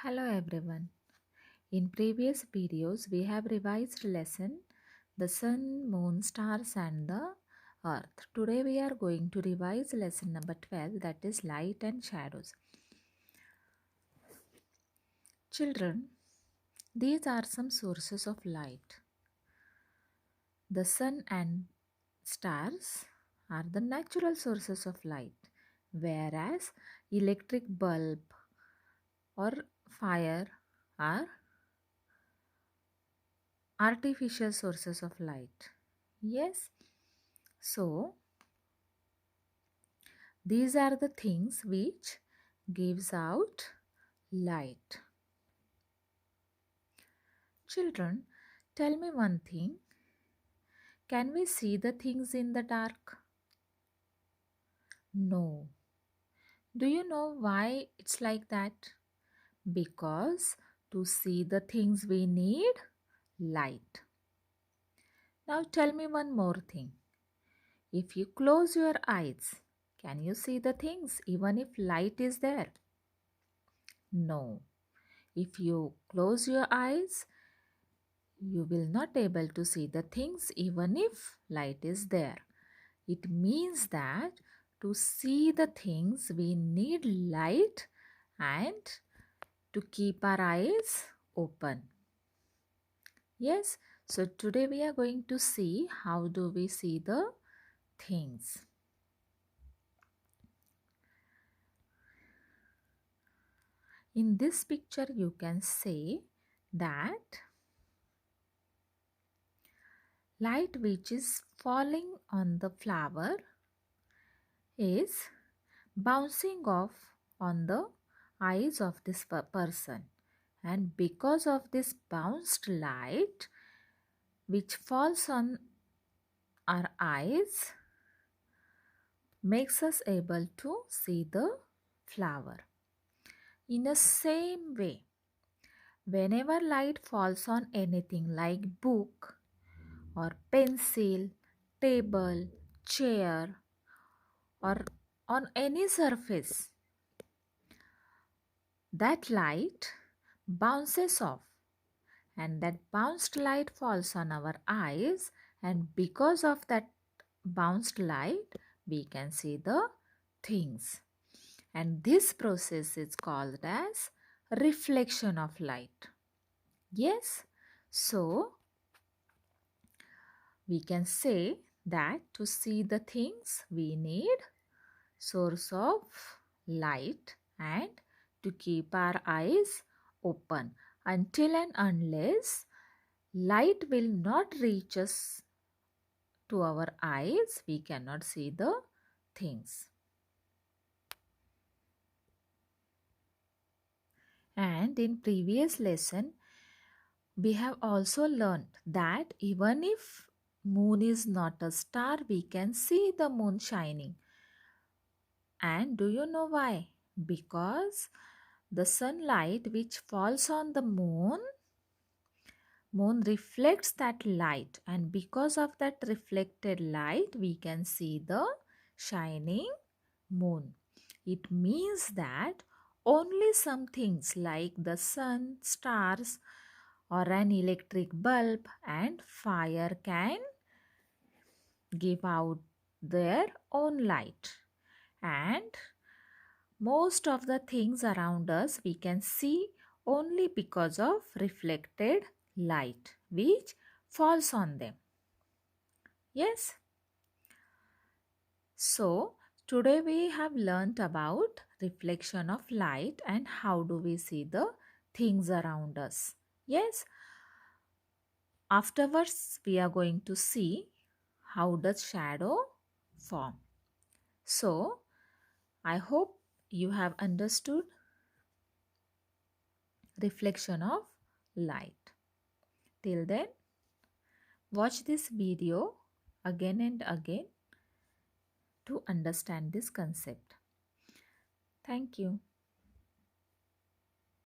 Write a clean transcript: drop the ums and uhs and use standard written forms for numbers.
Hello everyone. In previous videos, we have revised lesson the sun, moon, stars and the earth. Today we are going to revise lesson number 12, that is light and shadows. Children, these are some sources of light. The sun and stars are the natural sources of light, whereas electric bulb or fire are artificial sources of light. Yes, so these are the things which gives out light. Children, tell me one thing. Can we see the things in the dark? No. Do you know why it's like that? Because to see the things we need light. Now tell me one more thing. If you close your eyes, can you see the things even if light is there? No. If you close your eyes, you will not able to see the things even if light is there. It means that to see the things we need light and to keep our eyes open. Yes, so today we are going to see how do we see the things. In this picture you can say that light which is falling on the flower is bouncing off on the eyes of this person, and because of this bounced light which falls on our eyes makes us able to see the flower. In the same way, whenever light falls on anything like book or pencil, table, chair or on any surface, that light bounces off, and that bounced light falls on our eyes, and because of that bounced light we can see the things, and this process is called as reflection of light. Yes, so we can say that to see the things we need source of light and to keep our eyes open. Until and unless light will not reach us to our eyes, we cannot see the things. And in previous lesson, we have also learned that even if moon is not a star, we can see the moon shining. And do you know why? Because the sunlight which falls on the moon reflects that light, and because of that reflected light we can see the shining moon. It means that only some things like the sun, stars or an electric bulb and fire can give out their own light, and most of the things around us we can see only because of reflected light which falls on them. Yes. So today we have learnt about reflection of light and how do we see the things around us. Yes. Afterwards we are going to see how does shadow form. So I hope you have understood reflection of light. Till then, watch this video again and again to understand this concept. Thank you.